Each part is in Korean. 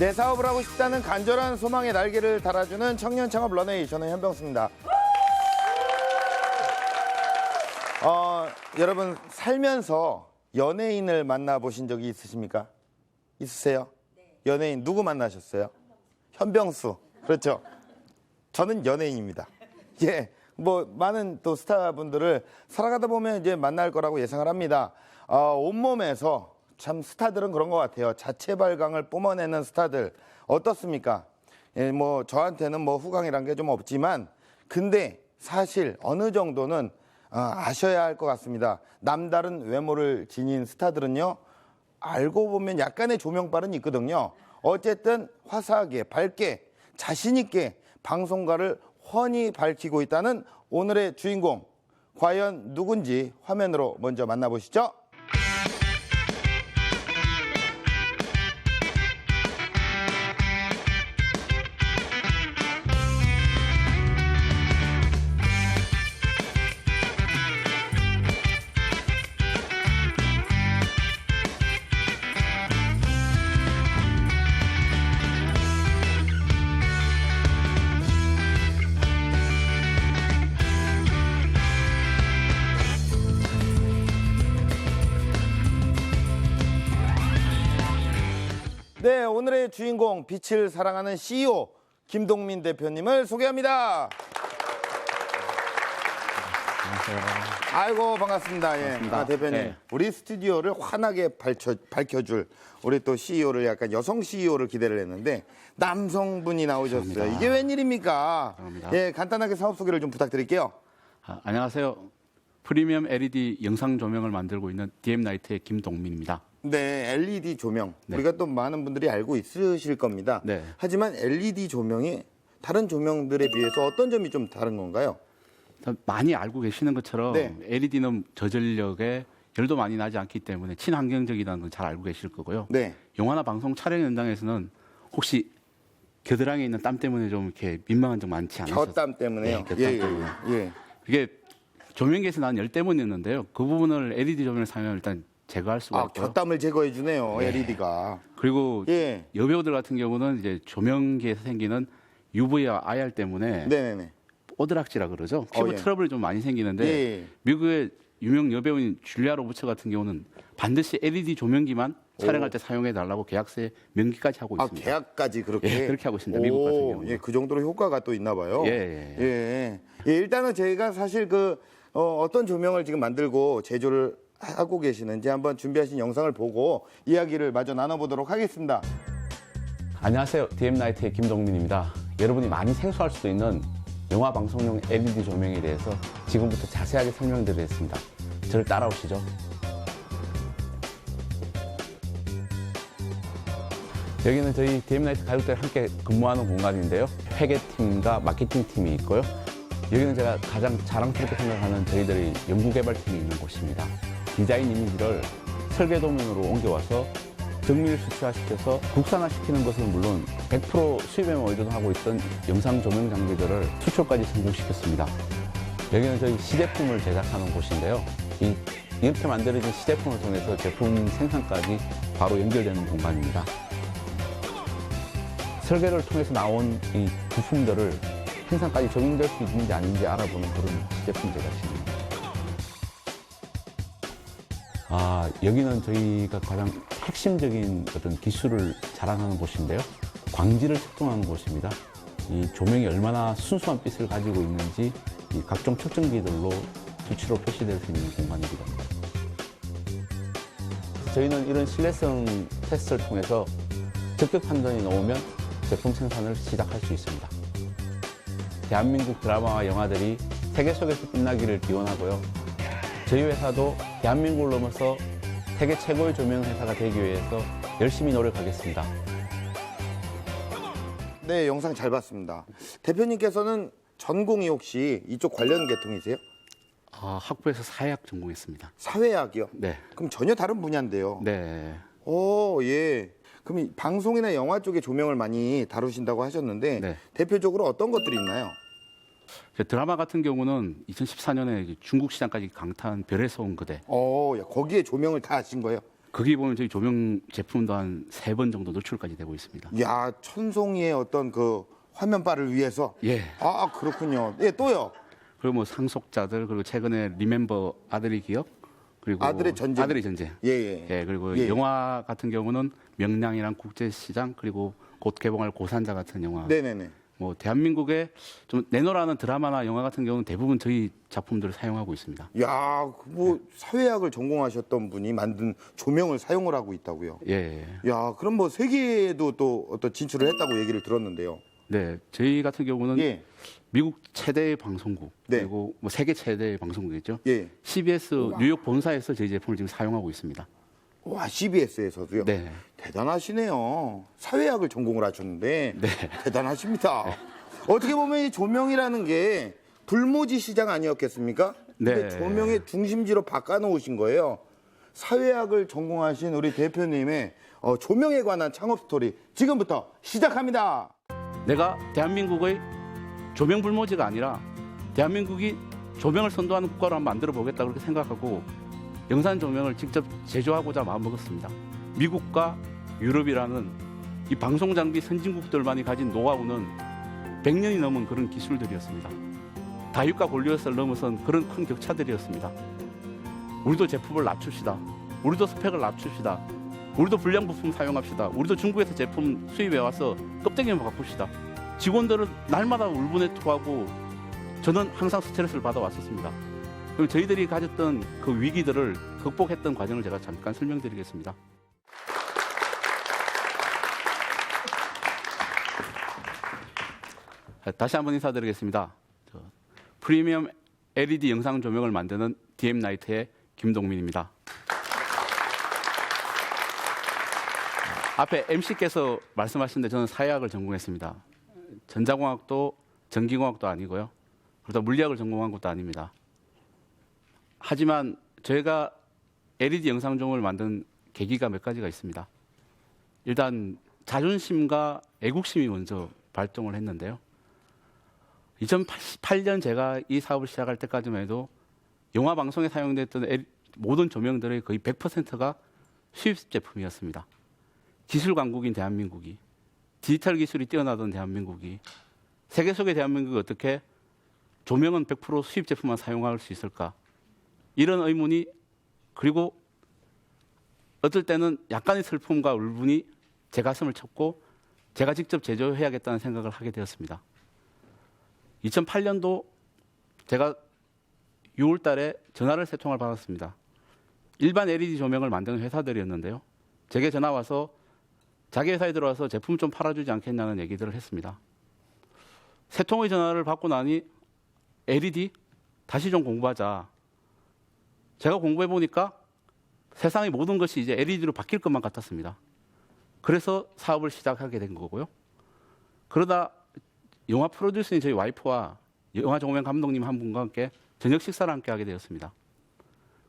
내 사업을 하고 싶다는 간절한 소망의 날개를 달아주는 청년 창업 런웨이, 저는 현병수입니다. 여러분, 살면서 연예인을 만나보신 적이 있으십니까? 있으세요? 네. 연예인 누구 만나셨어요? 현병수. 그렇죠. 저는 연예인입니다. 예, 뭐 많은 또 스타분들을 살아가다 보면 이제 만날 거라고 예상을 합니다. 온몸에서 참 스타들은 그런 것 같아요. 자체 발광을 뿜어내는 스타들 어떻습니까? 예, 뭐 저한테는 뭐 후광이란 게 좀 없지만, 근데 사실 어느 정도는 아셔야 할 것 같습니다. 남다른 외모를 지닌 스타들은요, 알고 보면 약간의 조명빨은 있거든요. 어쨌든 화사하게, 밝게, 자신 있게 방송가를 훤히 밝히고 있다는 오늘의 주인공, 과연 누군지 화면으로 먼저 만나보시죠. 네, 오늘의 주인공, 빛을 사랑하는 CEO 김동민 대표님을 소개합니다. 안녕하세요. 아이고, 반갑습니다. 예. 반갑습니다. 대표님, 네. 우리 스튜디오를 환하게 밝혀줄 우리 또 CEO를, 약간 여성 CEO를 기대를 했는데 남성분이 나오셨어요. 감사합니다. 이게 웬일입니까? 감사합니다. 예, 간단하게 사업 소개를 좀 부탁드릴게요. 안녕하세요. 프리미엄 LED 영상 조명을 만들고 있는 DM라이트의 김동민입니다. 네, LED 조명. 네. 우리가 또 많은 분들이 알고 있으실 겁니다. 네. 하지만 LED 조명이 다른 조명들에 비해서 어떤 점이 좀 다른 건가요? 많이 알고 계시는 것처럼 네. LED는 저전력에 열도 많이 나지 않기 때문에 친환경적이라는 건 잘 알고 계실 거고요. 네. 영화나 방송 촬영 현장에서는 혹시 겨드랑이에 있는 땀 때문에 좀 이렇게 민망한 적 많지 않으셨어요? 곁땀 때문에요. 네, 곁땀 예, 때문에. 예. 이게 조명계에서 나는 열 때문이었는데요. 그 부분을 LED 조명을 사용하면 일단 제거할 수가 있고요. 곁땀을 제거해 주네요. 네. LED가. 그리고 예. 여배우들 같은 경우는 이제 조명계에서 생기는 UV와 IR 때문에 네네네. 오드락지라 그러죠. 피부 예. 트러블이 좀 많이 생기는데 예. 미국의 유명 여배우인 줄리아 로버츠 같은 경우는 반드시 LED 조명기만 촬영할 때 사용해 달라고 계약서에 명기까지 하고 있습니다. 계약까지 그렇게. 예, 그렇게 하고 있습니다. 미국 같은 경우는. 예, 그 정도로 효과가 또 있나 봐요. 예. 예. 예, 일단은 저희가 사실 어떤 조명을 지금 만들고 제조를 하고 계시는지 한번 준비하신 영상을 보고 이야기를 마저 나눠보도록 하겠습니다. 안녕하세요. DM라이트의 김동민입니다. 여러분이 많이 생소할 수도 있는 영화 방송용 LED 조명에 대해서 지금부터 자세하게 설명드리겠습니다. 저를 따라오시죠. 여기는 저희 DM라이트 가족들이 함께 근무하는 공간인데요. 회계팀과 마케팅팀이 있고요. 여기는 제가 가장 자랑스럽게 생각하는 저희들의 연구개발팀이 있는 곳입니다. 디자인 이미지를 설계 도면으로 옮겨와서 정밀 수치화시켜서 국산화시키는 것은 물론 100% 수입에만 의존하고 있던 영상 조명 장비들을 수출까지 성공시켰습니다. 여기는 저희 시제품을 제작하는 곳인데요. 이렇게 만들어진 시제품을 통해서 제품 생산까지 바로 연결되는 공간입니다. 설계를 통해서 나온 이 부품들을 생산까지 적용될 수 있는지 아닌지 알아보는 그런 시제품 제작실입니다. 여기는 저희가 가장 핵심적인 어떤 기술을 자랑하는 곳인데요. 광지를 측정하는 곳입니다. 이 조명이 얼마나 순수한 빛을 가지고 있는지 이 각종 측정기들로 수치로 표시될 수 있는 공간이기도 합니다. 저희는 이런 신뢰성 테스트를 통해서 적격 판정이 나오면 제품 생산을 시작할 수 있습니다. 대한민국 드라마와 영화들이 세계 속에서 빛나기를 기원하고요. 저희 회사도 대한민국을 넘어서 세계 최고의 조명 회사가 되기 위해서 열심히 노력하겠습니다. 네, 영상 잘 봤습니다. 대표님께서는 전공이 혹시 이쪽 관련 계통이세요? 학부에서 사회학 전공했습니다. 사회학이요? 네. 그럼 전혀 다른 분야인데요. 네. 예. 그럼 이 방송이나 영화 쪽의 조명을 많이 다루신다고 하셨는데 네. 대표적으로 어떤 것들이 있나요? 드라마 같은 경우는 2014년에 중국 시장까지 강타한 별에서 온 그대. 거기에 조명을 다 하신 거예요? 거기 보면 저희 조명 제품도 한 3번 정도 노출까지 되고 있습니다. 야, 천송이의 어떤 그 화면바를 위해서. 예. 아, 그렇군요. 예, 또요. 그리고 뭐 상속자들, 그리고 최근에 리멤버 아들의 기억, 그리고 아들의 전쟁. 아들의 전쟁. 예, 예. 예, 그리고 예. 영화 같은 경우는 명량이란 국제시장, 그리고 곧 개봉할 고산자 같은 영화. 네네네. 뭐 대한민국에 좀 내노라는 드라마나 영화 같은 경우는 대부분 저희 작품들을 사용하고 있습니다. 야, 뭐 사회학을 전공하셨던 분이 만든 조명을 사용을 하고 있다고요. 예. 야, 그럼 뭐 세계에도 또 어떤 진출을 했다고 얘기를 들었는데요. 네, 저희 같은 경우는 예. 미국 최대의 방송국, 네. 그리고 뭐 세계 최대의 방송국이죠. 예. CBS 뉴욕 본사에서 저희 제품을 지금 사용하고 있습니다. 와, CBS에서도요. 네. 대단하시네요. 사회학을 전공을 하셨는데 네. 대단하십니다. 어떻게 보면 이 조명이라는 게 불모지 시장 아니었겠습니까? 근데 네. 조명의 중심지로 바꿔놓으신 거예요. 사회학을 전공하신 우리 대표님의 조명에 관한 창업 스토리 지금부터 시작합니다. 내가 대한민국의 조명 불모지가 아니라 대한민국이 조명을 선도하는 국가로 한번 만들어 보겠다 그렇게 생각하고 영산 조명을 직접 제조하고자 마음먹었습니다. 미국과 유럽이라는 이 방송 장비 선진국들만이 가진 노하우는 100년이 넘은 그런 기술들이었습니다. 다윗과 골리앗을 넘어선 그런 큰 격차들이었습니다. 우리도 제품을 낮춥시다. 우리도 스펙을 낮춥시다. 우리도 불량 부품 사용합시다. 우리도 중국에서 제품 수입해 와서 껍데기만 바꿉시다. 직원들은 날마다 울분에 토하고 저는 항상 스트레스를 받아왔었습니다. 그럼 저희들이 가졌던 그 위기들을 극복했던 과정을 제가 잠깐 설명드리겠습니다. 다시 한번 인사드리겠습니다. 프리미엄 LED 영상 조명을 만드는 DM라이트의 김동민입니다. 앞에 MC께서 말씀하신 데 저는 사회학을 전공했습니다. 전자공학도 전기공학도 아니고요. 그러다 물리학을 전공한 것도 아닙니다. 하지만 저희가 LED 영상 조명을 만든 계기가 몇 가지가 있습니다. 일단 자존심과 애국심이 먼저 발동을 했는데요. 2008년 제가 이 사업을 시작할 때까지만 해도 영화 방송에 사용됐던 모든 조명들의 거의 100%가 수입 제품이었습니다. 기술 강국인 대한민국이, 디지털 기술이 뛰어나던 대한민국이, 세계 속의 대한민국이 어떻게 조명은 100% 수입 제품만 사용할 수 있을까? 이런 의문이, 그리고 어떨 때는 약간의 슬픔과 울분이 제 가슴을 쳤고 제가 직접 제조해야겠다는 생각을 하게 되었습니다. 2008년도 제가 6월 달에 전화를 3통을 받았습니다. 일반 LED 조명을 만드는 회사들이었는데요. 제게 전화 와서 자기 회사에 들어와서 제품 좀 팔아주지 않겠냐는 얘기들을 했습니다. 3통의 전화를 받고 나니 LED 다시 좀 공부하자. 제가 공부해 보니까 세상의 모든 것이 이제 LED로 바뀔 것만 같았습니다. 그래서 사업을 시작하게 된 거고요. 그러다 영화 프로듀서인 저희 와이프와 영화 조명 감독님 한 분과 함께 저녁 식사를 함께 하게 되었습니다.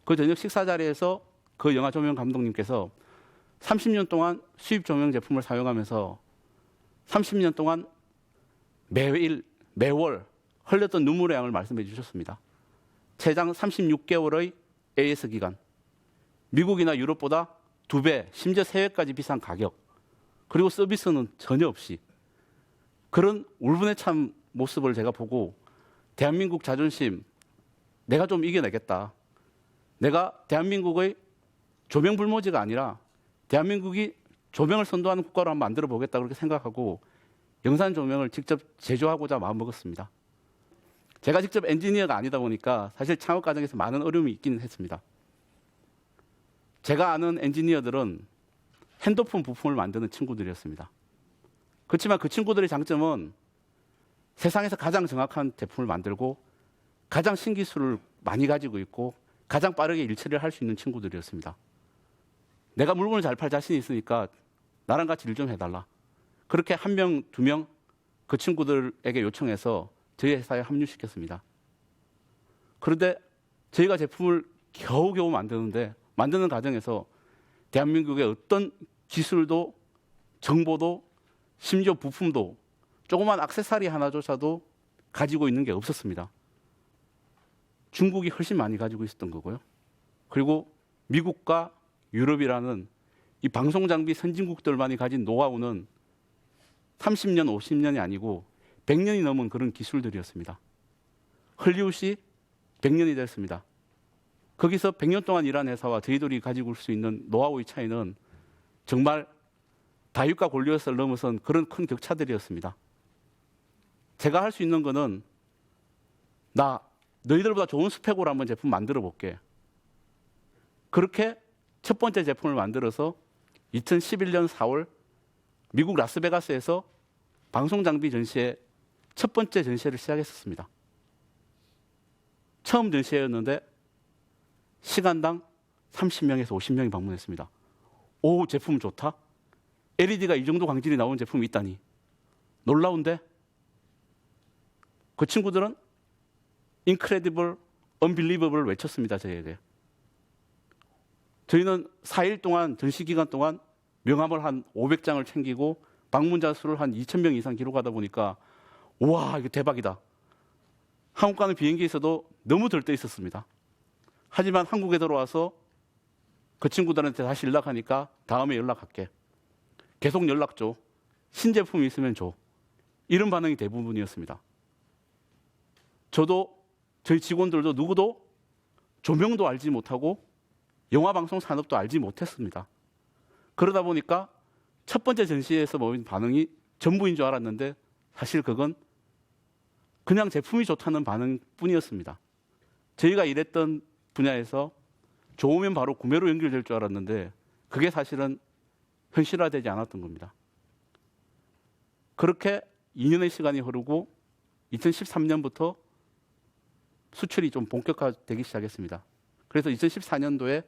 그 저녁 식사 자리에서 그 영화 조명 감독님께서 30년 동안 수입 조명 제품을 사용하면서 30년 동안 매월 흘렸던 눈물의 양을 말씀해 주셨습니다. 최장 36개월의 AS 기간, 미국이나 유럽보다 2배, 심지어 3배까지 비싼 가격, 그리고 서비스는 전혀 없이 그런 울분에 찬 모습을 제가 보고 대한민국 자존심, 내가 좀 이겨내겠다. 내가 대한민국의 조명 불모지가 아니라 대한민국이 조명을 선도하는 국가로 한번 만들어 보겠다 그렇게 생각하고 영산 조명을 직접 제조하고자 마음먹었습니다. 제가 직접 엔지니어가 아니다 보니까 사실 창업 과정에서 많은 어려움이 있기는 했습니다. 제가 아는 엔지니어들은 핸드폰 부품을 만드는 친구들이었습니다. 그렇지만 그 친구들의 장점은 세상에서 가장 정확한 제품을 만들고 가장 신기술을 많이 가지고 있고 가장 빠르게 일처리를 할 수 있는 친구들이었습니다. 내가 물건을 잘 팔 자신이 있으니까 나랑 같이 일 좀 해달라. 그렇게 1명, 2명 그 친구들에게 요청해서 저희 회사에 합류시켰습니다. 그런데 저희가 제품을 겨우겨우 만드는 과정에서 대한민국의 어떤 기술도 정보도 심지어 부품도 조그만 액세서리 하나조차도 가지고 있는 게 없었습니다. 중국이 훨씬 많이 가지고 있었던 거고요. 그리고 미국과 유럽이라는 이 방송 장비 선진국들만이 가진 노하우는 30년, 50년이 아니고 100년이 넘은 그런 기술들이었습니다. 헐리우드이 100년이 됐습니다. 거기서 100년 동안 일한 회사와 저희들이 가지고 올 수 있는 노하우의 차이는 정말 다윗과 골리앗을 넘어선 그런 큰 격차들이었습니다. 제가 할 수 있는 거는 나 너희들보다 좋은 스펙으로 한번 제품 만들어 볼게. 그렇게 첫 번째 제품을 만들어서 2011년 4월 미국 라스베가스에서 방송 장비 전시회 첫 번째 전시회를 시작했었습니다. 처음 전시회였는데 시간당 30명에서 50명이 방문했습니다. 오, 제품 좋다. LED가 이 정도 광질이 나오는 제품이 있다니. 놀라운데? 그 친구들은 incredible, unbelievable 외쳤습니다, 저희에게. 저희는 4일 동안, 전시 기간 동안 명함을 한 500장을 챙기고 방문자 수를 한 2,000명 이상 기록하다 보니까 와, 이거 대박이다. 한국 가는 비행기에서도 너무 들떠 있었습니다. 하지만 한국에 들어와서 그 친구들한테 다시 연락하니까 다음에 연락할게. 계속 연락 줘. 신제품이 있으면 줘. 이런 반응이 대부분이었습니다. 저도 저희 직원들도 누구도 조명도 알지 못하고 영화방송 산업도 알지 못했습니다. 그러다 보니까 첫 번째 전시회에서 모인 반응이 전부인 줄 알았는데 사실 그건 그냥 제품이 좋다는 반응뿐이었습니다. 저희가 일했던 분야에서 좋으면 바로 구매로 연결될 줄 알았는데 그게 사실은 현실화되지 않았던 겁니다. 그렇게 2년의 시간이 흐르고 2013년부터 수출이 좀 본격화되기 시작했습니다. 그래서 2014년도에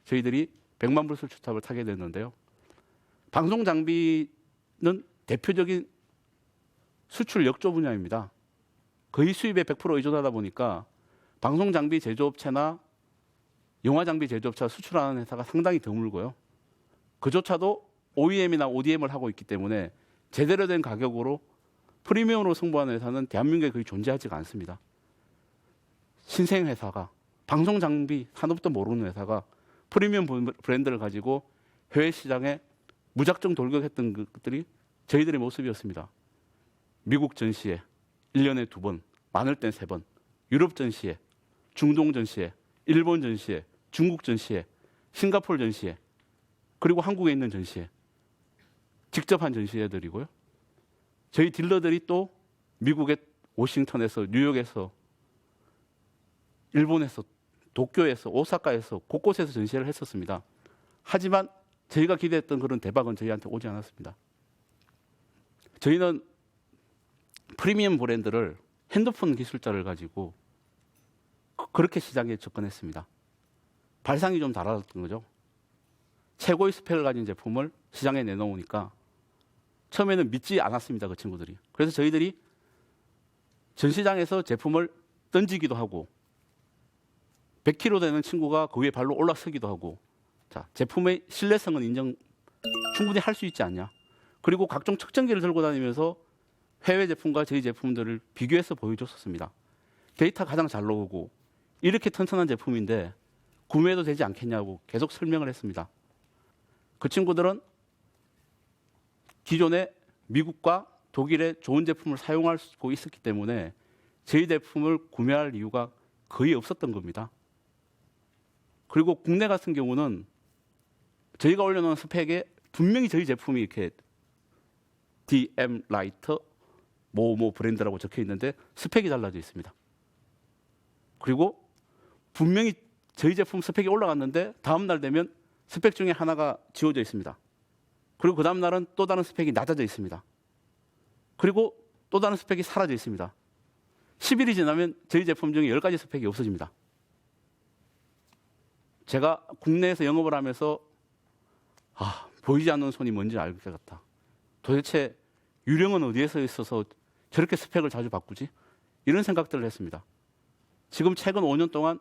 저희들이 100만 불 수출탑을 타게 됐는데요. 방송 장비는 대표적인 수출 역조 분야입니다. 거의 수입의 100% 의존하다 보니까 방송 장비 제조업체나 영화 장비 제조업체가 수출하는 회사가 상당히 드물고요. 그조차도 OEM이나 ODM을 하고 있기 때문에 제대로 된 가격으로 프리미엄으로 승부하는 회사는 대한민국에 거의 존재하지가 않습니다. 신생 회사가 방송 장비 산업도 모르는 회사가 프리미엄 브랜드를 가지고 해외 시장에 무작정 돌격했던 것들이 저희들의 모습이었습니다. 미국 전시회 1년에 2번, 많을 땐 3번, 유럽 전시회, 중동 전시회, 일본 전시회, 중국 전시회, 싱가포르 전시회, 그리고 한국에 있는 전시회, 직접 한 전시회들이고요. 저희 딜러들이 또 미국의 워싱턴에서, 뉴욕에서, 일본에서, 도쿄에서, 오사카에서 곳곳에서 전시회를 했었습니다. 하지만 저희가 기대했던 그런 대박은 저희한테 오지 않았습니다. 저희는 프리미엄 브랜드를 핸드폰 기술자를 가지고 그렇게 시장에 접근했습니다. 발상이 좀 달라졌던 거죠. 최고의 스펙을 가진 제품을 시장에 내놓으니까 처음에는 믿지 않았습니다. 그 친구들이. 그래서 저희들이 전시장에서 제품을 던지기도 하고 100kg 되는 친구가 그 위에 발로 올라서기도 하고 자, 제품의 신뢰성은 인정 충분히 할 수 있지 않냐. 그리고 각종 측정기를 들고 다니면서 해외 제품과 저희 제품들을 비교해서 보여줬었습니다. 데이터 가장 잘 나오고 이렇게 튼튼한 제품인데 구매해도 되지 않겠냐고 계속 설명을 했습니다. 그 친구들은 기존에 미국과 독일의 좋은 제품을 사용하고 있었기 때문에 저희 제품을 구매할 이유가 거의 없었던 겁니다. 그리고 국내 같은 경우는 저희가 올려놓은 스펙에 분명히 저희 제품이 이렇게 DM 라이터 뭐 브랜드라고 적혀 있는데 스펙이 달라져 있습니다. 그리고 분명히 저희 제품 스펙이 올라갔는데 다음 날 되면 스펙 중에 하나가 지워져 있습니다. 그리고 그 다음 날은 또 다른 스펙이 낮아져 있습니다. 그리고 또 다른 스펙이 사라져 있습니다. 10일이 지나면 저희 제품 중에 10가지 스펙이 없어집니다. 제가 국내에서 영업을 하면서 보이지 않는 손이 뭔지 알 것 같다. 도대체 유령은 어디에서 있어서 저렇게 스펙을 자주 바꾸지? 이런 생각들을 했습니다. 지금 최근 5년 동안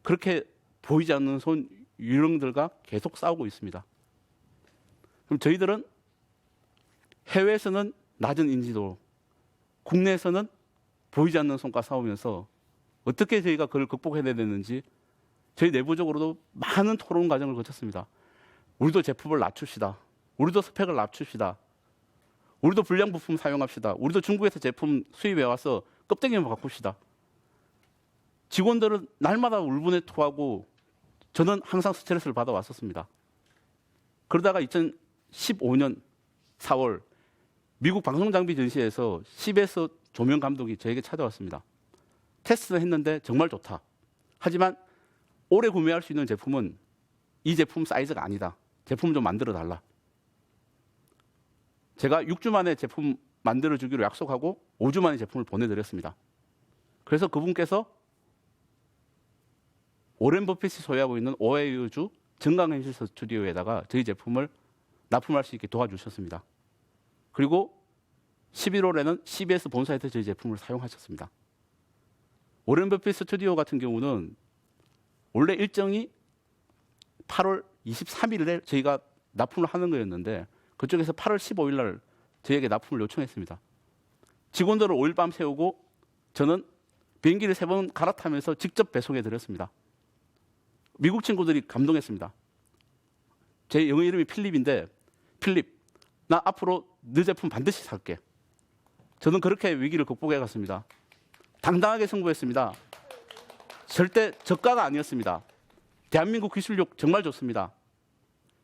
그렇게 보이지 않는 손 유령들과 계속 싸우고 있습니다. 그럼 저희들은 해외에서는 낮은 인지도, 국내에서는 보이지 않는 손과 싸우면서 어떻게 저희가 그걸 극복해내야 되는지 저희 내부적으로도 많은 토론 과정을 거쳤습니다. 우리도 제품을 낮춥시다. 우리도 스펙을 낮춥시다. 우리도 불량 부품 사용합시다. 우리도 중국에서 제품 수입해 와서 껍데기만 바꿉시다. 직원들은 날마다 울분에 토하고 저는 항상 스트레스를 받아왔었습니다. 그러다가 2015년 4월 미국 방송장비 전시회에서 CBS 조명 감독이 저에게 찾아왔습니다. 테스트를 했는데 정말 좋다. 하지만 오래 구매할 수 있는 제품은 이 제품 사이즈가 아니다. 제품 좀 만들어 달라. 제가 6주 만에 제품 만들어 주기로 약속하고 5주 만에 제품을 보내드렸습니다. 그래서 그분께서 오렌 버핏이 소유하고 있는 오하이오주 정강현실 스튜디오에다가 저희 제품을 납품할 수 있게 도와주셨습니다. 그리고 11월에는 CBS 본사에서 저희 제품을 사용하셨습니다. 오렌 버핏 스튜디오 같은 경우는 원래 일정이 8월 23일에 저희가 납품을 하는 거였는데 그쪽에서 8월 15일 날 저희에게 납품을 요청했습니다. 직원들을 5일 밤 세우고 저는 비행기를 3번 갈아타면서 직접 배송해 드렸습니다. 미국 친구들이 감동했습니다. 제 영어 이름이 필립인데 필립, 나 앞으로 너 제품 반드시 살게. 저는 그렇게 위기를 극복해 갔습니다. 당당하게 승부했습니다. 절대 저가가 아니었습니다. 대한민국 기술력 정말 좋습니다.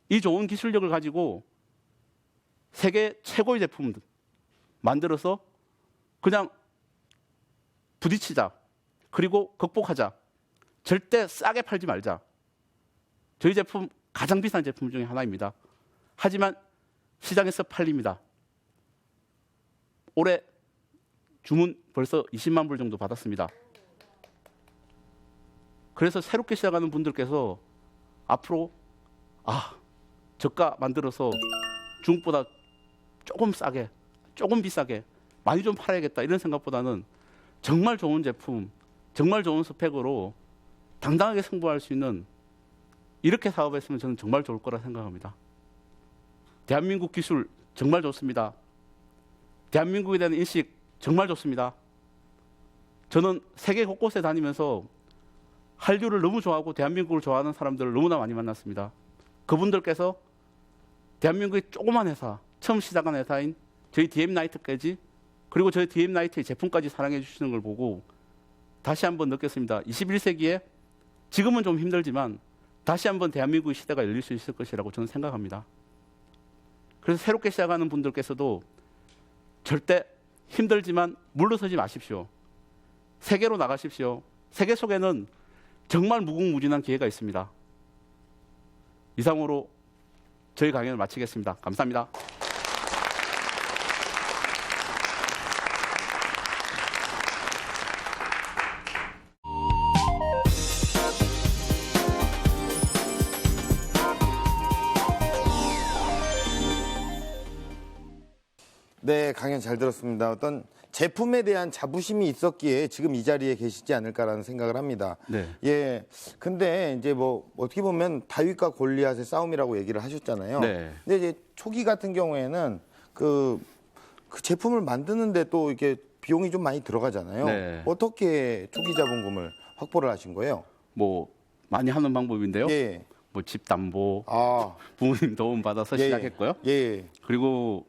이 좋은 기술력을 가지고 세계 최고의 제품 만들어서 그냥 부딪히자. 그리고 극복하자. 절대 싸게 팔지 말자. 저희 제품 가장 비싼 제품 중에 하나입니다. 하지만 시장에서 팔립니다. 올해 주문 벌써 20만 불 정도 받았습니다. 그래서 새롭게 시작하는 분들께서 앞으로 저가 만들어서 중국보다 조금 싸게, 조금 비싸게 많이 좀 팔아야겠다 이런 생각보다는 정말 좋은 제품, 정말 좋은 스펙으로 당당하게 승부할 수 있는 이렇게 사업했으면 저는 정말 좋을 거라 생각합니다. 대한민국 기술 정말 좋습니다. 대한민국에 대한 인식 정말 좋습니다. 저는 세계 곳곳에 다니면서 한류를 너무 좋아하고 대한민국을 좋아하는 사람들을 너무나 많이 만났습니다. 그분들께서 대한민국의 조그만 회사, 처음 시작한 회사인 저희 DM나이트까지 그리고 저희 DM나이트의 제품까지 사랑해 주시는 걸 보고 다시 한번 느꼈습니다. 21세기에 지금은 좀 힘들지만 다시 한번 대한민국의 시대가 열릴 수 있을 것이라고 저는 생각합니다. 그래서 새롭게 시작하는 분들께서도 절대 힘들지만 물러서지 마십시오. 세계로 나가십시오. 세계 속에는 정말 무궁무진한 기회가 있습니다. 이상으로 저희 강연을 마치겠습니다. 감사합니다. 네, 강연 잘 들었습니다. 어떤 제품에 대한 자부심이 있었기에 지금 이 자리에 계시지 않을까라는 생각을 합니다. 네. 예. 근데 이제 뭐 어떻게 보면 다윗과 골리앗의 싸움이라고 얘기를 하셨잖아요. 네. 근데 이제 초기 같은 경우에는 그 제품을 만드는데 또 이게 비용이 좀 많이 들어가잖아요. 네. 어떻게 초기 자본금을 확보를 하신 거예요? 뭐 많이 하는 방법인데요. 예. 뭐 집 담보, 아, 부모님 도움 받아서 예. 시작했고요. 예. 그리고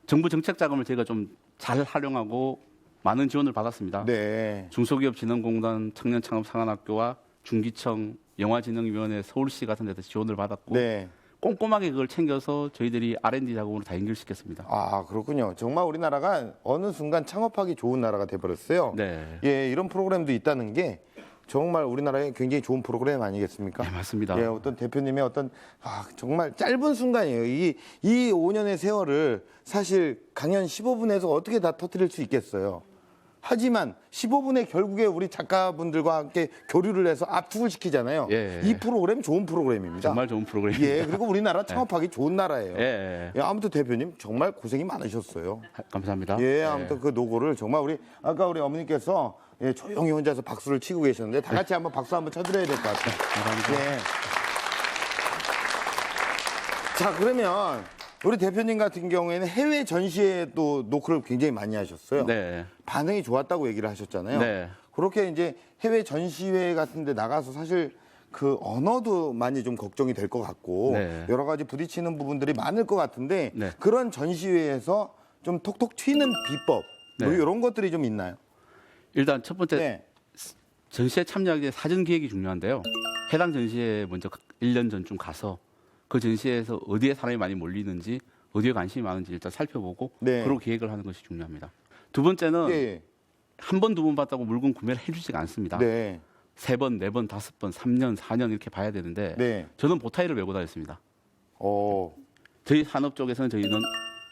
정부 정책 자금을 저희가 좀 잘 활용하고 많은 지원을 받았습니다. 네. 중소기업진흥공단, 청년창업상한학교와 중기청, 영화진흥위원회, 서울시 같은 데서 지원을 받았고 네. 꼼꼼하게 그걸 챙겨서 저희들이 R&D 작업으로 다 연결시켰습니다. 아, 그렇군요. 정말 우리나라가 어느 순간 창업하기 좋은 나라가 돼버렸어요. 네. 예, 이런 프로그램도 있다는 게 정말 우리나라에 굉장히 좋은 프로그램 아니겠습니까? 네, 맞습니다. 예, 어떤 대표님의 어떤 정말 짧은 순간이에요. 이 5년의 세월을 사실 강연 15분에서 어떻게 다 터뜨릴 수 있겠어요. 하지만 15분에 결국에 우리 작가분들과 함께 교류를 해서 압축을 시키잖아요. 예. 이 프로그램 좋은 프로그램입니다. 정말 좋은 프로그램입니다. 예, 그리고 우리나라 창업하기 좋은 나라예요. 예. 예, 아무튼 대표님 정말 고생이 많으셨어요. 감사합니다. 예, 아무튼 그 노고를 정말 아까 우리 어머니께서 예, 조용히 혼자서 박수를 치고 계셨는데 다 같이 한번 박수 한번 쳐드려야 될 것 같아요. 감사합니다. 예. 자, 그러면 우리 대표님 같은 경우에는 해외 전시회도 노크를 굉장히 많이 하셨어요. 네. 반응이 좋았다고 얘기를 하셨잖아요. 네. 그렇게 이제 해외 전시회 같은 데 나가서 사실 그 언어도 많이 좀 걱정이 될 것 같고 네. 여러 가지 부딪히는 부분들이 많을 것 같은데 네. 그런 전시회에서 좀 톡톡 튀는 비법 뭐 네. 이런 것들이 좀 있나요? 일단 첫 번째 네. 전시회 참여하기 위해 사전 기획이 중요한데요. 해당 전시회에 먼저 1년 전쯤 가서 그 전시회에서 어디에 사람이 많이 몰리는지 어디에 관심이 많은지 일단 살펴보고 네. 그로 기획을 하는 것이 중요합니다. 두 번째는 예. 한 번, 두 번 봤다고 물건 구매를 해주지가 않습니다. 네. 3번, 4번, 5번, 3년, 4년 이렇게 봐야 되는데 네. 저는 보타이를 메고 다녔습니다. 어. 저희 산업 쪽에서는 저희는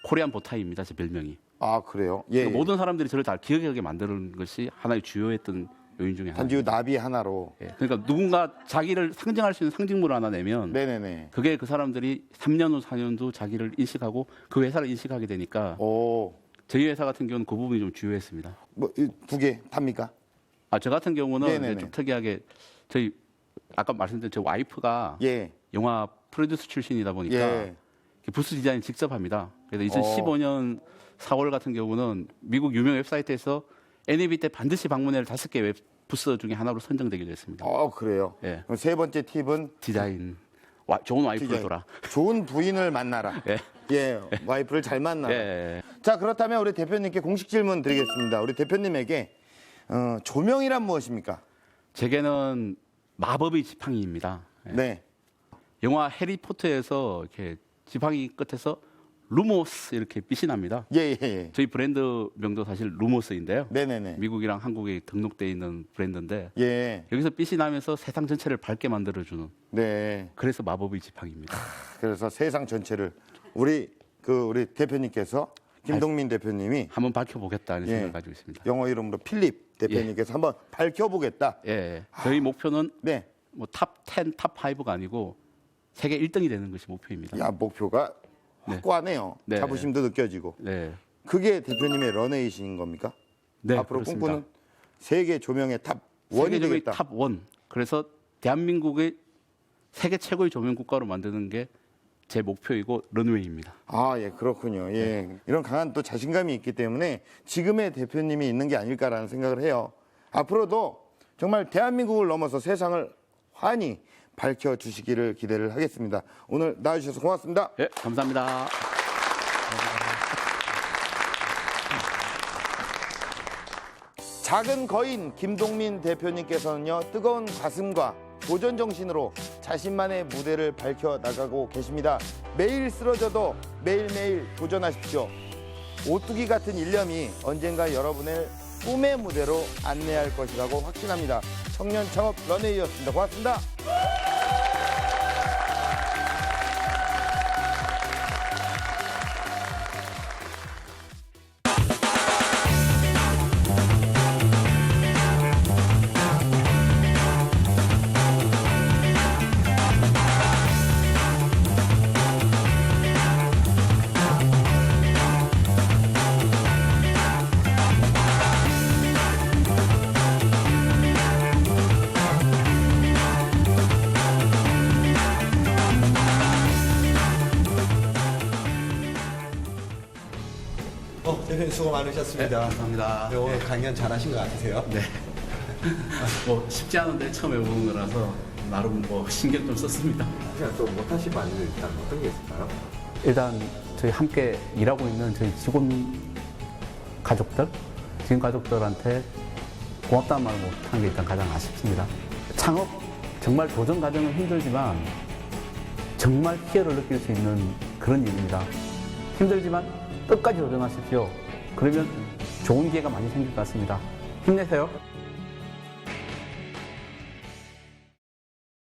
코리안 보타이입니다. 제 별명이. 아, 그래요? 예. 그러니까 모든 사람들이 저를 다 기억하게 만드는 것이 하나의 주요했던 요인 중에 하나. 단지 나비 하나로. 예, 그러니까 누군가 자기를 상징할 수 있는 상징물을 하나 내면 네네네. 그게 그 사람들이 3년 후, 4년 후 자기를 인식하고 그 회사를 인식하게 되니까 오. 저희 회사 같은 경우는 그 부분이 좀 주요했습니다. 뭐 두 개 탑니까? 저 같은 경우는 네네네. 이제 좀 특이하게 저희 아까 말씀드린 제 와이프가 예. 영화 프로듀스 출신이다 보니까 예. 부스 디자인 직접 합니다. 그래서 2015년 4월 같은 경우는 미국 유명 웹사이트에서 NAB 때 반드시 방문해야 할 5개 웹 부스 중에 하나로 선정되기도 했습니다. 그래요. 예. 그럼 세 번째 팁은 디자인. 좋은 와이프를 디자인. 둬라. 좋은 부인을 만나라. 예. 예. 와이프를 잘 만나라. 예. 자, 그렇다면 우리 대표님께 공식 질문 드리겠습니다. 우리 대표님에게 조명이란 무엇입니까? 제게는 마법의 지팡이입니다. 예. 네. 영화 해리포터에서 이렇게 지팡이 끝에서 루모스 이렇게 빛이 납니다. 예, 예, 예. 저희 브랜드 명도 사실 루모스인데요. 네네네. 미국이랑 한국에 등록돼 있는 브랜드인데 예. 여기서 빛이 나면서 세상 전체를 밝게 만들어주는 네. 그래서 마법의 지팡이입니다. 그래서 세상 전체를 우리 대표님께서 김동민 대표님이 한번 밝혀보겠다는 예. 생각을 가지고 있습니다. 영어 이름으로 필립 대표님께서 한번 밝혀보겠다. 예, 저희 목표는 네. 뭐 탑 10, 탑 5가 아니고 세계 1등이 되는 것이 목표입니다. 야, 목표가 네. 확고하네요. 네. 자부심도 느껴지고. 네, 그게 대표님의 런웨이신 겁니까? 네, 앞으로 그렇습니다. 꿈꾸는 세계 조명의 탑 원이 세계적인 되겠다. 탑 1. 그래서 대한민국의 세계 최고의 조명 국가로 만드는 게 제 목표이고 런웨이입니다. 아, 예, 그렇군요. 예. 이런 강한 또 자신감이 있기 때문에 지금의 대표님이 있는 게 아닐까라는 생각을 해요. 앞으로도 정말 대한민국을 넘어서 세상을 환히 밝혀주시기를 기대를 하겠습니다. 오늘 나와주셔서 고맙습니다. 예, 감사합니다. 작은 거인 김동민 대표님께서는요, 뜨거운 가슴과 도전 정신으로 자신만의 무대를 밝혀나가고 계십니다. 매일 쓰러져도 매일매일 도전하십시오. 오뚜기 같은 일념이 언젠가 여러분을 꿈의 무대로 안내할 것이라고 확신합니다. 청년 창업 런웨이였습니다. 고맙습니다. 대표님 수고 많으셨습니다. 감사합니다. 네, 오늘 강연 잘하신 것 같으세요? 네. 뭐 쉽지 않은데 처음 해보는 거라서 나름 뭐 신경 좀 썼습니다. 그냥 또 못하신 말들은 일단 어떤 게 있을까요? 일단 저희 함께 일하고 있는 저희 직원 가족들, 직원 가족들한테 고맙다는 말을 못한 게 일단 가장 아쉽습니다. 창업 정말 도전 과정은 힘들지만 정말 희열을 느낄 수 있는 그런 일입니다. 힘들지만 끝까지 도전하십시오. 그러면 좋은 기회가 많이 생길 것 같습니다. 힘내세요.